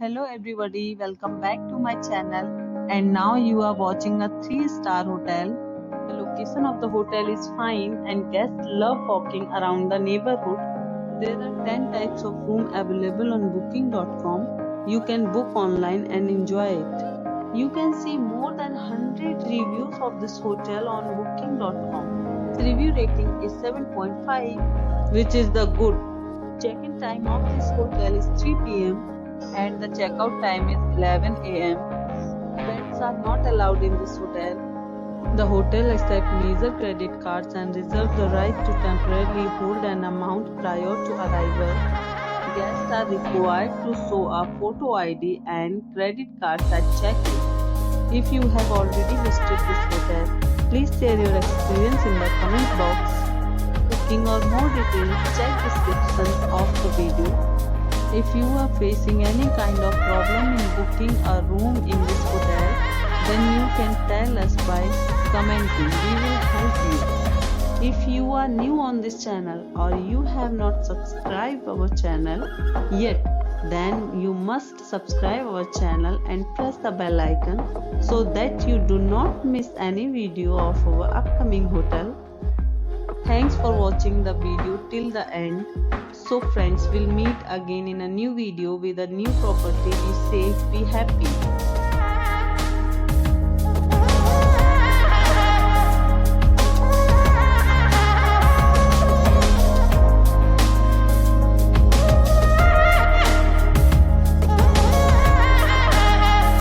Hello everybody, welcome back to my channel, and now you are watching a 3-star hotel. The location of the hotel is fine and guests love walking around the neighborhood. There are 10 types of room available on booking.com. You can book online and enjoy it. You can see more than 100 reviews of this hotel on booking.com. The review rating is 7.5, which is the good. Check-in time of this hotel is 3 p.m. and the checkout time is 11 a.m. Pets are not allowed in this hotel. The hotel accepts major credit cards and reserves the right to temporarily hold an amount prior to arrival. Guests are required to show a photo ID and credit cards at check-in. If you have already visited this hotel, please share your experience in the comment box. Booking or more details, check description of the video. If you are facing any kind of problem in booking a room in this hotel, then you can tell us by commenting. We will help you. If you are new on this channel or you have not subscribed our channel yet, then you must subscribe our channel and press the bell icon so that you do not miss any video of our upcoming hotel. Thanks for watching the video till the end. So friends, we'll meet again in a new video with a new property. Be safe, be happy.